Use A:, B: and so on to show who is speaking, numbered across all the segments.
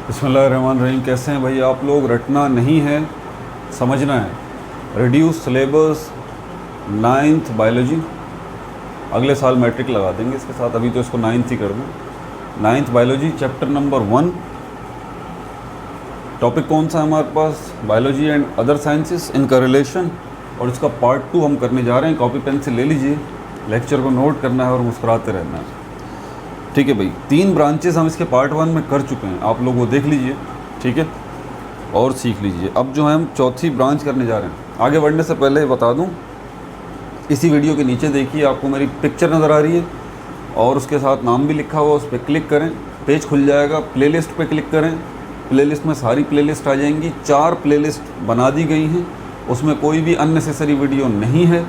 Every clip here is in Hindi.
A: बिस्मिल्लाहिर्रहमानिर्रहीम। कैसे हैं भाई आप लोग? रटना नहीं है, समझना है। रिड्यूस सिलेबस 9th बायोलॉजी, अगले साल मैट्रिक लगा देंगे इसके साथ, अभी तो इसको 9th ही कर दें। 9th biology chapter number 1। Topic कौन सा है हमारे पास? बायोलॉजी एंड अदर साइंसेस इनका रिलेशन, और इसका पार्ट 2 हम करने जा रहे हैं। कॉपी पेन से ले लीजिए, लेक्चर को नोट करना है और मुस्कुराते रहना है, ठीक है भाई। 3 ब्रांचेस हम इसके पार्ट 1 में कर चुके हैं, आप लोग वो देख लीजिए, ठीक है, और सीख लीजिए। अब जो है हम चौथी ब्रांच करने जा रहे हैं। आगे बढ़ने से पहले बता दूं, इसी वीडियो के नीचे देखिए आपको मेरी पिक्चर नज़र आ रही है और उसके साथ नाम भी लिखा हुआ, उस पर क्लिक करें, पेज खुल जाएगा। प्लेलिस्ट पे क्लिक करें, प्लेलिस्ट में सारी प्लेलिस्ट आ जाएंगी। 4 प्लेलिस्ट बना दी गई हैं, उसमें कोई भी अननेसेसरी वीडियो नहीं है।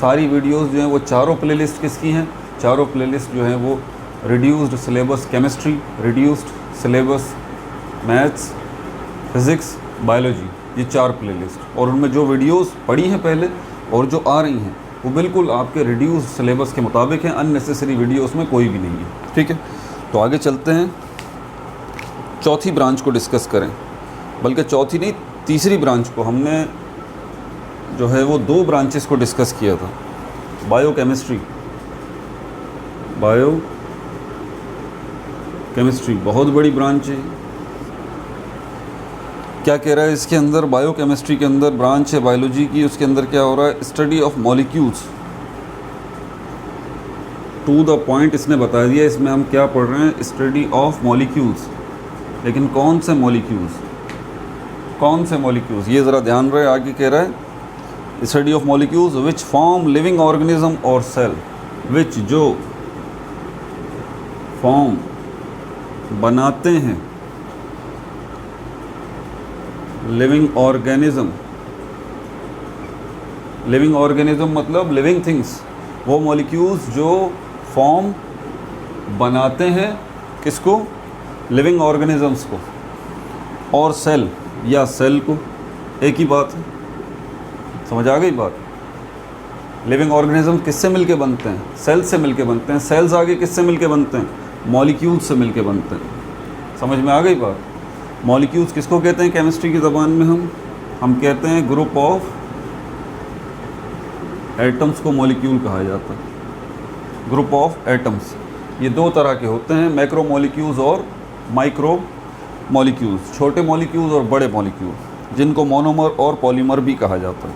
A: सारी वीडियोस जो हैं वो चारों प्लेलिस्ट किसकी हैं? चारों प्लेलिस्ट जो हैं वो reduced syllabus chemistry, reduced syllabus maths, physics, biology, ये 4 प्लेलिस्ट। और उनमें जो वीडियोस पड़ी हैं पहले और जो आ रही हैं वो बिल्कुल आपके रिड्यूस्ड सिलेबस के मुताबिक हैं। अननेसेसरी वीडियो उसमें कोई भी नहीं है, ठीक है। तो आगे चलते हैं, चौथी ब्रांच को डिस्कस करें। बल्कि चौथी नहीं, तीसरी ब्रांच को हमने जो है वो 2 ब्रांचेस को डिस्कस किया था। बायोकेमिस्ट्री, केमिस्ट्री बहुत बड़ी ब्रांच है। क्या कह रहा है इसके अंदर? बायोकेमिस्ट्री के अंदर ब्रांच है बायोलॉजी की, उसके अंदर क्या हो रहा है? Study of molecules. To the point इसने बता दिया, इसमें हम क्या पढ़ रहे हैं? Study of molecules. लेकिन कौन से मॉलिक्यूल्स? कौन से मॉलिक्यूल्स, ये ज़रा ध्यान रहे। आगे कह रहा है study of molecules which form living organism और सेल। विच, जो फॉर्म बनाते हैं लिविंग ऑर्गेनिज्म। लिविंग ऑर्गेनिज्म मतलब लिविंग थिंग्स, वो मॉलिक्यूल्स जो फॉर्म बनाते हैं किसको? लिविंग ऑर्गेनिजम्स को। और सेल या सेल को, एक ही बात है, समझ आ गई बात? लिविंग ऑर्गेनिज्म किससे मिलके बनते हैं? सेल से मिलके बनते हैं। सेल्स आगे किससे मिलके बनते हैं? मॉलिक्यूल्स से मिलके बनते हैं। समझ में आ गई बात? मॉलिक्यूल्स किसको कहते हैं केमिस्ट्री की ज़बान में? हम कहते हैं ग्रुप ऑफ एटम्स को मॉलिक्यूल कहा जाता है। ग्रुप ऑफ एटम्स ये 2 तरह के होते हैं, मैक्रो मॉलिक्यूल्स और माइक्रो मॉलिक्यूल्स। छोटे मॉलिक्यूल्स और बड़े मॉलिक्यूल्स, जिनको मोनोमर और पॉलीमर भी कहा जाता है।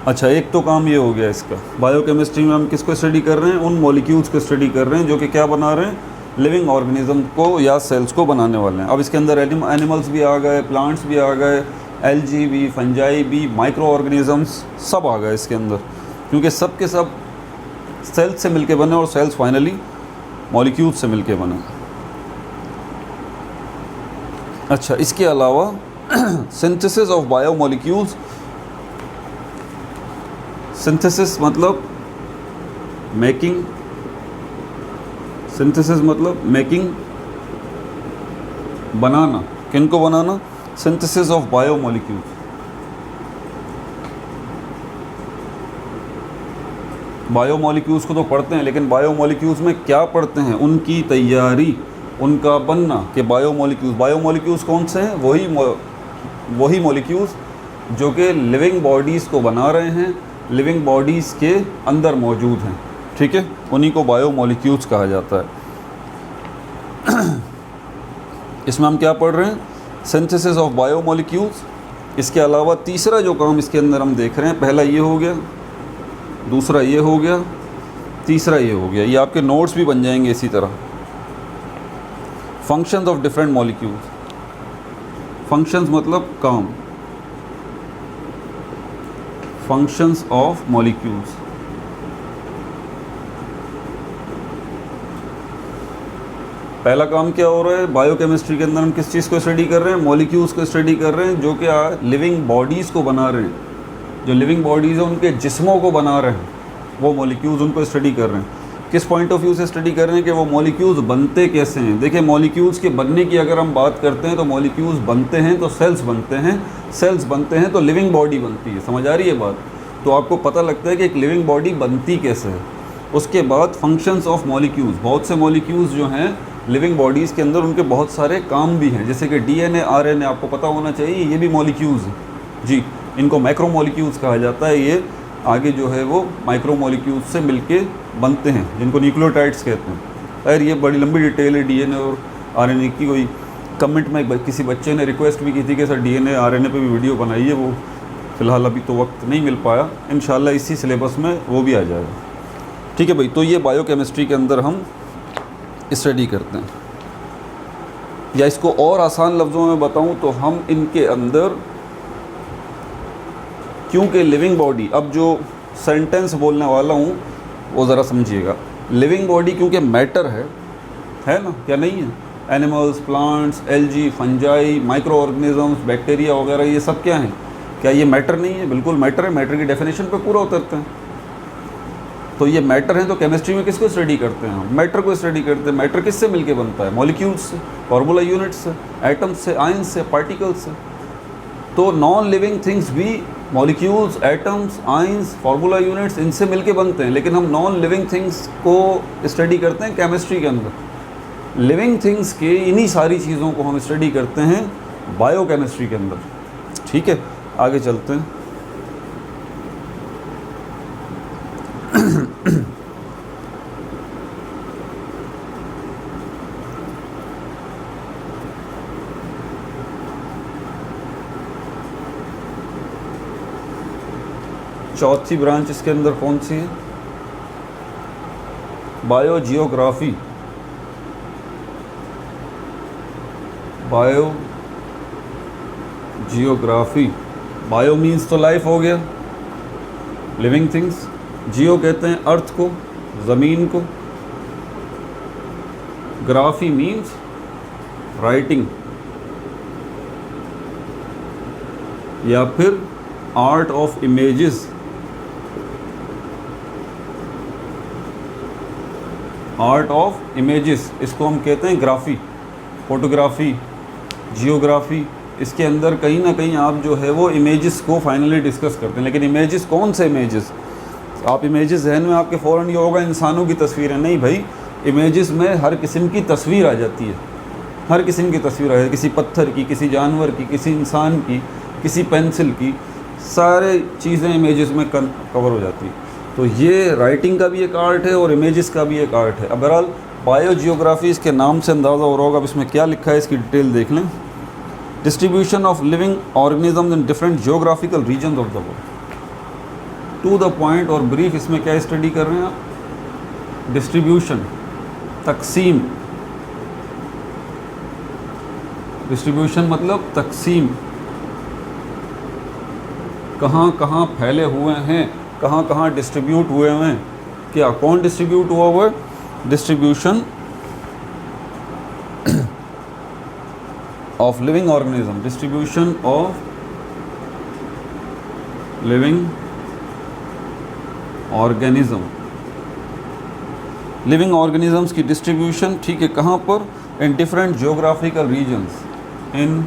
A: अच्छा, एक तो काम ये हो गया इसका। बायोकेमिस्ट्री में हम किसको स्टडी कर रहे हैं? उन मॉलिक्यूल्स को स्टडी कर रहे हैं जो कि क्या बना रहे हैं? लिविंग ऑर्गेनिज्म को या सेल्स को बनाने वाले हैं। अब इसके अंदर एनिमल्स भी आ गए, प्लांट्स भी आ गए, एल्गी भी, फंजाई भी, माइक्रो ऑर्गेनिजम्स सब आ गए इसके अंदर, क्योंकि सब के सब सेल्स से मिलके बने और सेल्स फाइनली मॉलिक्यूल्स से मिलके बने। अच्छा, इसके अलावा सिंथेसिस ऑफ बायोमॉलिक्यूल्स। सिंथेसिस मतलब मेकिंग, सिंथेसिस मतलब मेकिंग, बनाना। किनको बनाना? Synthesis of biomolecules. बायोमॉलिक्यूल्स को तो पढ़ते हैं, लेकिन बायोमॉलिक्यूल्स में क्या पढ़ते हैं? उनकी तैयारी, उनका बनना। कि बायोमॉलिक्यूल्स कौन से हैं? वही मॉलिक्यूल्स जो कि लिविंग बॉडीज़ को बना रहे हैं, लिविंग बॉडीज़ के अंदर मौजूद हैं, ठीक है, उन्हीं को बायोमॉलिक्यूल्स कहा जाता है। इसमें हम क्या पढ़ रहे हैं? Synthesis of biomolecules. इसके अलावा तीसरा जो काम इसके अंदर हम देख रहे हैं, पहला ये हो गया, दूसरा ये हो गया, तीसरा ये हो गया। ये आपके नोट्स भी बन जाएंगे इसी तरह। Functions of different molecules. Functions मतलब काम, फंक्शंस ऑफ मॉलिक्यूल्स। पहला काम क्या हो रहा है? बायोकेमिस्ट्री के अंदर हम किस चीज़ को स्टडी कर रहे हैं? मॉलिक्यूल्स को स्टडी कर रहे हैं जो कि लिविंग बॉडीज़ को बना रहे हैं। जो लिविंग बॉडीज़ हैं उनके जिस्मों को बना रहे हैं, वो मॉलिक्यूल्स, उनको स्टडी कर रहे हैं। किस पॉइंट ऑफ व्यू से स्टडी कर रहे हैं? कि वो मॉलिक्यूल्स बनते कैसे हैं। देखिए, मॉलिक्यूल्स के बनने की अगर हम बात करते हैं तो मॉलिक्यूल्स बनते हैं तो सेल्स बनते हैं, सेल्स बनते हैं तो लिविंग बॉडी बनती है। समझ आ रही है बात? तो आपको पता लगता है कि एक लिविंग बॉडी बनती कैसे है। उसके बाद फंक्शंस ऑफ मॉलिक्यूल्स, बहुत से मॉलिक्यूल्स जो हैं लिविंग बॉडीज़ के अंदर उनके बहुत सारे काम भी हैं, जैसे कि डीएनए, आरएनए आपको पता होना चाहिए, ये भी मॉलिक्यूल्स हैं जी। इनको माइक्रो मॉलिक्यूल्स कहा जाता है। ये आगे जो है वो माइक्रो मॉलिक्यूल्स से मिलके बनते हैं, जिनको न्यूक्लियोटाइड्स कहते हैं। खैर ये बड़ी लंबी डिटेल है डीएनए और आरएनए की। कोई कमेंट में किसी बच्चे ने रिक्वेस्ट भी की थी कि सर डीएनए आरएनए पे भी वीडियो बनाइए, वो फ़िलहाल अभी तो वक्त नहीं मिल पाया, इंशाल्लाह इसी सिलेबस में वो भी आ जाएगा। ठीक है भाई, तो ये बायोकेमिस्ट्री के अंदर हम स्टडी करते हैं। या इसको और आसान लफ्ज़ों में बताऊं तो हम इनके अंदर, क्योंकि लिविंग बॉडी, अब जो सेंटेंस बोलने वाला हूँ वो ज़रा समझिएगा। लिविंग बॉडी क्योंकि मैटर है ना, क्या नहीं है? Animals, plants, algae, fungi, micro organisms, bacteria वगैरह, ये सब क्या हैं? क्या ये मैटर नहीं है? बिल्कुल मैटर है। मैटर की डेफिनेशन पे पूरा उतरते हैं। तो ये मैटर हैं, तो केमिस्ट्री में किसको स्टडी करते हैं हम? मैटर को स्टडी करते हैं। मैटर किससे मिलके बनता है? मॉलिक्यूल्स से, फॉर्मूला यूनिट्स से, एटम्स से, आयंस से, पार्टिकल्स से। तो नॉन लिविंग थिंग्स भी molecules, atoms, ions, formula units, इनसे मिलके बनते हैं। लेकिन हम नॉन लिविंग थिंग्स को स्टडी करते हैं केमिस्ट्री के अंदर। लिविंग थिंग्स के इन्हीं सारी चीज़ों को हम स्टडी करते हैं बायोकेमिस्ट्री के अंदर। ठीक है, आगे चलते हैं। चौथी ब्रांच इसके अंदर कौन सी है? बायोजियोग्राफी। बायोजियोग्राफी, बायो मीन्स तो लाइफ हो गया, लिविंग थिंग्स। जियो कहते हैं अर्थ को, ज़मीन को। ग्राफी मीन्स राइटिंग या फिर art of images. Art of images, इसको हम कहते हैं ग्राफी। फोटोग्राफी, जियोग्राफी, इसके अंदर कहीं ना कहीं आप जो है वो इमेजेस को फाइनली डिस्कस करते हैं। लेकिन इमेजेस कौन से इमेजेस? आप इमेजेस जहन में आपके फ़ौरन ये होगा इंसानों की तस्वीरें। नहीं भाई, इमेजेस में हर किस्म की तस्वीर आ जाती है। हर किस्म की तस्वीर आ जाती है, किसी पत्थर की, किसी जानवर की, किसी इंसान की, किसी पेंसिल की, सारे चीज़ें इमेजेस में कवर हो जाती है। तो ये राइटिंग का भी एक आर्ट है और इमेजेस का भी एक आर्ट है। अब बहरहाल बायोजियोग्राफी, इसके नाम से अंदाज़ा हो रहा होगा। अब इसमें क्या लिखा है इसकी डिटेल देख लें। Distribution of living organism in different geographical region of the world. To the point और ब्रीफ, इसमें क्या स्टडी कर रहे हैं आप? डिस्ट्रीब्यूशन, तकसीम। डिस्ट्रीब्यूशन मतलब तकसीम, कहाँ कहाँ फैले हुए हैं, कहाँ कहाँ डिस्ट्रीब्यूट हुए हैं। क्या, कौन डिस्ट्रीब्यूट हुआ हुआ है? Distribution of living organism. Distribution of living organism. Living organisms की डिस्ट्रीब्यूशन, ठीक है, कहाँ पर? In different geographical regions. In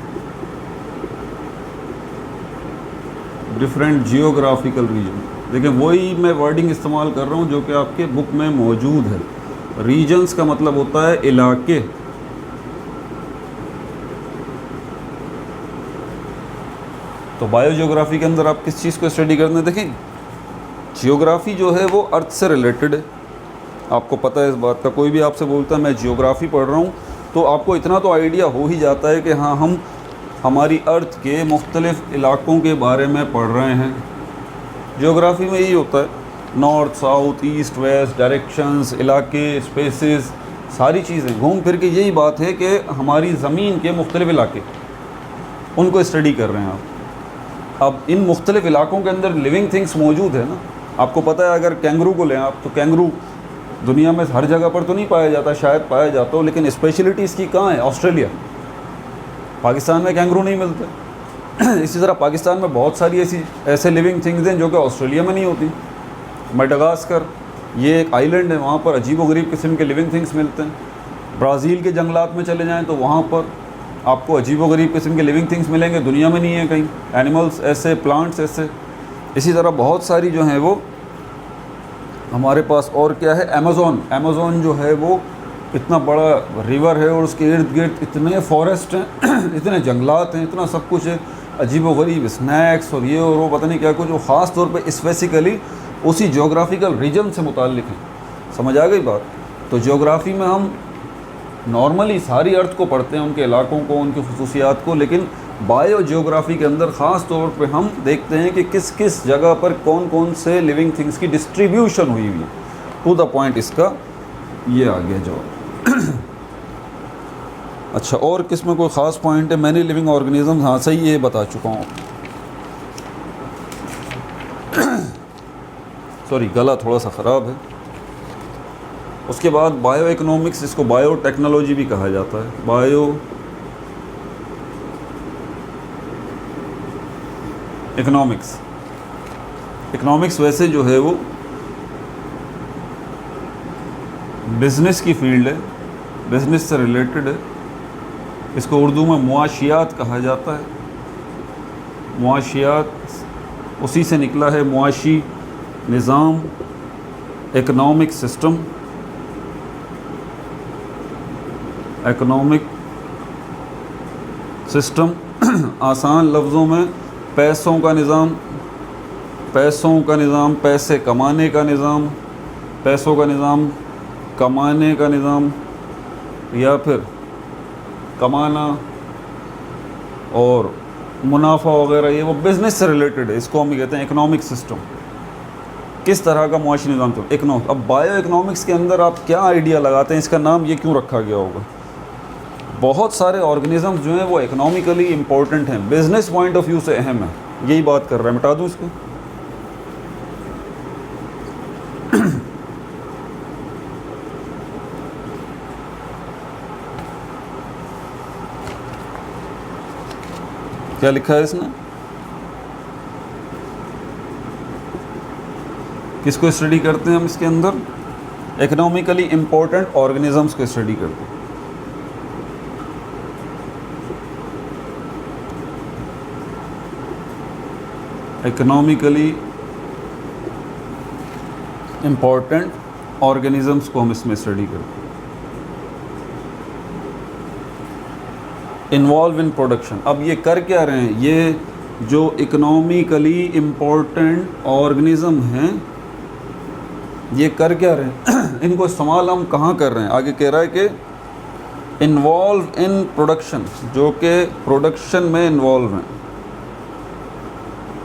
A: different geographical region. देखिए वही मैं वर्डिंग इस्तेमाल कर रहा हूँ जो कि आपके बुक में मौजूद है। रीजन्स का मतलब होता है इलाके। तो बायोजियोग्राफी के अंदर आप किस चीज़ को स्टडी करते हैं? देखिए जियोग्राफी जो है वो अर्थ से रिलेटेड है, आपको पता है इस बात का। कोई भी आपसे बोलता है मैं जियोग्राफी पढ़ रहा हूँ, तो आपको इतना तो आइडिया हो ही जाता है कि हाँ, हम हमारी अर्थ के मुख्तलिफ़ इलाक़ों के बारे में पढ़ रहे हैं। जियोग्राफी में यही होता है, north, south, east, west, directions, इलाके, स्पेसेस, सारी चीज़ें घूम फिर के यही बात है कि हमारी ज़मीन के मुख्तलिफ़ इलाके, उनको स्टडी कर रहे हैं आप। अब इन मुख्तलिफ़ इलाक़ों के अंदर लिविंग थिंग्स मौजूद है ना। आपको पता है, अगर कैंगरू को लें आप, तो कैंगरू दुनिया में हर जगह पर तो नहीं पाया जाता, शायद पाया जाता हो, लेकिन स्पेशलिटी इसकी कहाँ है? ऑस्ट्रेलिया। पाकिस्तान में कैंगरू नहीं मिलते। इसी तरह पाकिस्तान में बहुत सारी ऐसे लिविंग थिंग्स हैं जो कि ऑस्ट्रेलिया में नहीं होती। मेडागास्कर, ये एक आइलैंड है, वहाँ पर अजीब व गरीब किस्म के लिविंग थिंग्स मिलते हैं। ब्राज़ील के जंगलात में चले जाएँ तो वहाँ पर आपको अजीब व गरीब किस्म के लिविंग थिंग्स मिलेंगे, दुनिया में नहीं है कहीं। एनिमल्स ऐसे, प्लांट्स ऐसे। इसी तरह बहुत सारी जो हैं वो हमारे पास। और क्या है? अमेज़ोन। अमेज़ोन जो है वो इतना बड़ा रिवर है और उसके इर्द गिर्द इतने फॉरेस्ट हैं इतने जंगलात हैं, इतना सब कुछ है, अजीबोगरीब स्नैक्स और ये और वो पता नहीं क्या कुछ, जो ख़ास तौर पे स्पेसिकली उसी जोग्राफिकल रीजन से मुताल्लिक़ है। समझ आ गई बात? तो ज्योग्राफी में हम नॉर्मली सारी अर्थ को पढ़ते हैं, उनके इलाकों को, उनकी खसूसियात को, लेकिन बायो जियोग्राफी के अंदर ख़ास तौर पे हम देखते हैं कि किस किस जगह पर कौन कौन से लिविंग थिंग्स की डिस्ट्रीब्यूशन हुई हुई है। टू द पॉइंट इसका ये आ गया जवाब। अच्छा, और किस में कोई ख़ास पॉइंट है? मैनी लिविंग ऑर्गेनिज्म, हाँ सही, ये बता चुका हूँ। सॉरी, गला थोड़ा सा ख़राब है। उसके बाद बायो इकोनॉमिक्स, इसको बायो टेक्नोलॉजी भी कहा जाता है। बायो इकोनॉमिक्स, इकोनॉमिक्स वैसे जो है वो बिज़नेस की फील्ड है, बिज़नेस से रिलेटेड है। इसको उर्दू में मुआशियात कहा जाता है। मुआशियात उसी से निकला है, मुआशी निज़ाम, इकोनॉमिक सिस्टम, इकोनॉमिक सिस्टम आसान लफ्ज़ों में पैसों का निज़ाम, पैसों का निज़ाम, पैसे कमाने का निज़ाम, पैसों का निज़ाम, कमाने का निज़ाम, या फिर कमाना और मुनाफा वगैरह, ये वो बिज़नेस से रिलेटेड है। इसको हम कहते हैं इकोनॉमिक सिस्टम। किस तरह का मुआशी निज़ाम तो इकोनॉमिक। अब बायो इकोनॉमिक्स के अंदर आप क्या आइडिया लगाते हैं, इसका नाम ये क्यों रखा गया होगा? बहुत सारे ऑर्गेनिज़म्स जो हैं वो इकोनॉमिकली इम्पोर्टेंट हैं, बिज़नेस पॉइंट ऑफ व्यू से अहम है, यही बात कर रहा है। मिटा दूँ इसको? क्या लिखा है इसने? किसको स्टडी करते हैं हम इसके अंदर? इकोनॉमिकली इम्पोर्टेंट ऑर्गेनिजम्स को स्टडी करते हैं। इकोनॉमिकली इम्पोर्टेंट ऑर्गेनिजम्स को हम इसमें स्टडी करते हैं। इन्वॉल्व इन प्रोडक्शन, अब ये कर क्या रहे हैं? ये जो इकोनॉमिकली इम्पोर्टेंट ऑर्गेनिज्म हैं ये कर क्या रहे हैं? इनको इस्तेमाल हम कहाँ कर रहे हैं? आगे कह रहा है कि इन्वॉल्व इन प्रोडक्शन, जो कि प्रोडक्शन में इन्वॉल्व हैं।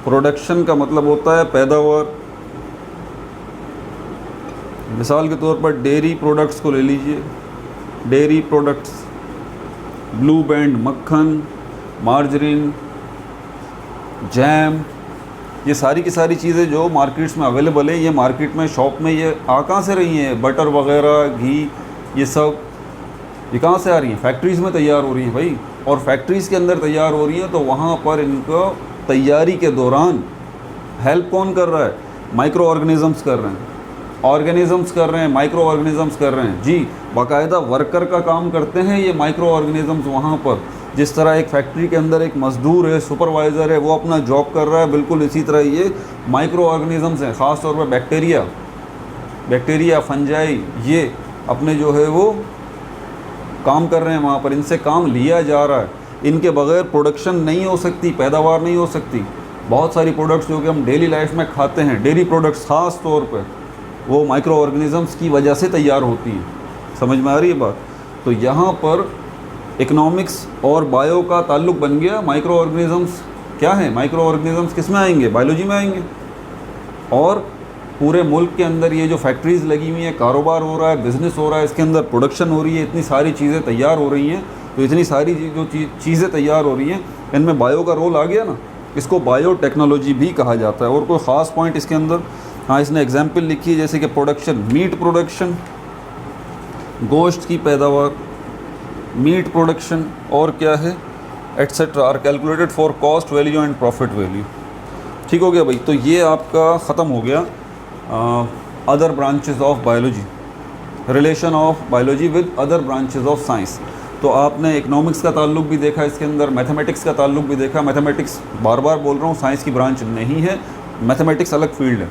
A: प्रोडक्शन का मतलब होता है पैदावार। मिसाल के तौर पर डेयरी प्रोडक्ट्स को ले लीजिए, डेयरी प्रोडक्ट्स, ब्लू बैंड मक्खन, मार्जरीन, जैम, ये सारी की सारी चीज़ें जो मार्केट्स में अवेलेबल है, ये मार्केट में, शॉप में ये आ कहाँ से रही हैं? बटर वगैरह, घी, ये सब ये कहाँ से आ रही हैं? फैक्ट्रीज़ में तैयार हो रही हैं भाई। और फैक्ट्रीज़ के अंदर तैयार हो रही हैं तो वहाँ पर इनको तैयारी के दौरान हेल्प कौन कर रहा है? माइक्रो ऑर्गेनिज़म्स कर रहे हैं, ऑर्गेनिज़म्स कर रहे हैं, माइक्रो ऑर्गेनिज़म्स कर रहे हैं जी। बाकायदा वर्कर का काम करते हैं ये माइक्रो ऑर्गेनिज़म्स वहाँ पर। जिस तरह एक फैक्ट्री के अंदर एक मज़दूर है, सुपरवाइज़र है, वो अपना जॉब कर रहा है, बिल्कुल इसी तरह ये माइक्रो ऑर्गेनिज़म्स हैं। ख़ास तौर पर बैक्टीरिया, फंजाई, ये अपने जो है वो काम कर रहे हैं वहाँ पर, इनसे काम लिया जा रहा है। इनके बगैर प्रोडक्शन नहीं हो सकती, पैदावार नहीं हो सकती। बहुत सारी प्रोडक्ट्स जो कि हम डेली लाइफ में खाते हैं, डेयरी प्रोडक्ट्स ख़ास तौर पर, वो माइक्रो ऑर्गेनिज़म्स की वजह से तैयार होती हैं। समझ में आ रही है बात? तो यहाँ पर इकोनॉमिक्स और बायो का ताल्लुक़ बन गया। माइक्रो ऑर्गेनिज़म्स क्या है? माइक्रो ऑर्गेनिज़म्स किस में आएंगे? बायोलॉजी में आएंगे। और पूरे मुल्क के अंदर ये जो फैक्ट्रीज़ लगी हुई हैं, कारोबार हो रहा है, बिज़नेस हो रहा है, इसके अंदर प्रोडक्शन हो रही है, इतनी सारी चीज़ें तैयार हो रही हैं। तो इतनी सारी जो चीज़ें तैयार हो रही हैं, इनमें बायो का रोल आ गया ना। इसको बायो टेक्नोलॉजी भी कहा जाता है। और कोई ख़ास पॉइंट इसके अंदर, हाँ, इसने एग्जाम्पल लिखी है, जैसे कि प्रोडक्शन, मीट प्रोडक्शन, गोश्त की पैदावार, मीट प्रोडक्शन, और क्या है, etcetera, are calculated for cost value and profit value. ठीक हो गया भाई? तो ये आपका ख़त्म हो गया other branches of biology, relation of biology with other branches of science. तो आपने इकोनॉमिक्स का ताल्लुक़ भी देखा इसके अंदर, मैथमेटिक्स का ताल्लुक़ भी देखा। मैथमेटिक्स बार बार बोल रहा हूँ, साइंस की ब्रांच नहीं है, मैथमेटिक्स अलग फील्ड है।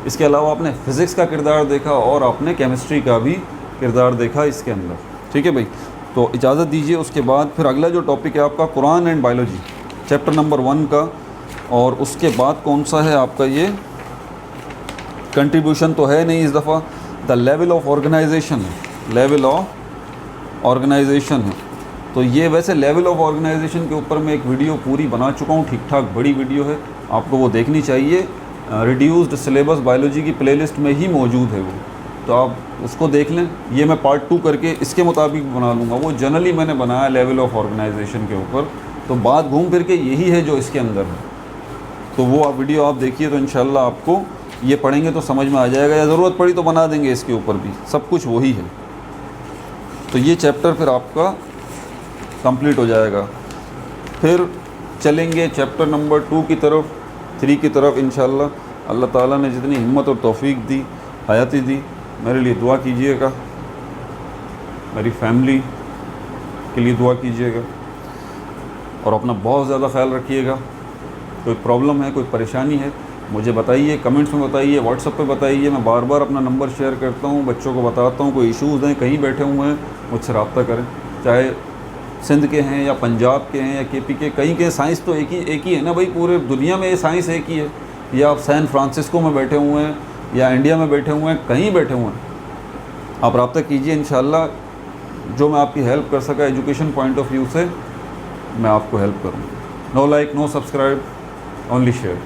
A: इसके अलावा आपने फ़िज़िक्स का किरदार देखा और आपने केमिस्ट्री का भी किरदार देखा इसके अंदर। ठीक है भाई, तो इजाज़त दीजिए। उसके बाद फिर अगला जो टॉपिक है आपका Quran and biology, chapter number 1 का। और उसके बाद कौन सा है आपका, ये कंट्रीब्यूशन तो है नहीं इस दफ़ा, द लेवल ऑफ ऑर्गेनाइजेशन है, लेवल ऑफ ऑर्गेनाइजेशन है। तो ये वैसे लेवल ऑफ ऑर्गेनाइजेशन के ऊपर मैं एक वीडियो पूरी बना चुका हूँ, ठीक ठाक बड़ी वीडियो है, आपको वो देखनी चाहिए। रिड्यूस्ड सिलेबस बायोलॉजी की प्लेलिस्ट में ही मौजूद है वो, तो आप उसको देख लें। ये मैं पार्ट 2 करके इसके मुताबिक बना लूँगा। वो जनरली मैंने बनाया लेवल ऑफ ऑर्गेनाइजेशन के ऊपर, तो बात घूम फिर के यही है जो इसके अंदर है। तो वो आप वीडियो आप देखिए, तो इंशाल्लाह आपको ये पढ़ेंगे तो समझ में आ जाएगा, या ज़रूरत पड़ी तो बना देंगे इसके ऊपर भी, सब कुछ वही है। तो ये चैप्टर फिर आपका कंप्लीट हो जाएगा। फिर चलेंगे चैप्टर नंबर 2 की तरफ, 3 की तरफ इंशाल्लाह। अल्लाह ताला ने जितनी हिम्मत और तौफीक दी, हयाती दी, मेरे लिए दुआ कीजिएगा, मेरी फैमिली के लिए दुआ कीजिएगा, और अपना बहुत ज़्यादा ख्याल रखिएगा। कोई प्रॉब्लम है, कोई परेशानी है, मुझे बताइए, कमेंट्स में बताइए, व्हाट्सएप पे बताइए। मैं बार बार अपना नंबर शेयर करता हूँ, बच्चों को बताता हूँ। कोई इश्यूज़ हैं, कहीं बैठे हुए हैं, मुझसे रब्ता करें, चाहे सिंध के हैं या पंजाब के हैं या केपी के। कहीं के साइंस तो एक ही है ना भाई, पूरे दुनिया में ये साइंस एक ही है। या आप सैन फ्रांसिस्को में बैठे हुए हैं या इंडिया में बैठे हुए हैं, कहीं बैठे हुए हैं, आप रब्ता कीजिए। इंशाल्लाह जो मैं आपकी हेल्प कर सका एजुकेशन पॉइंट ऑफ व्यू से, मैं आपको हेल्प करूँगा। No like, no subscribe, only share.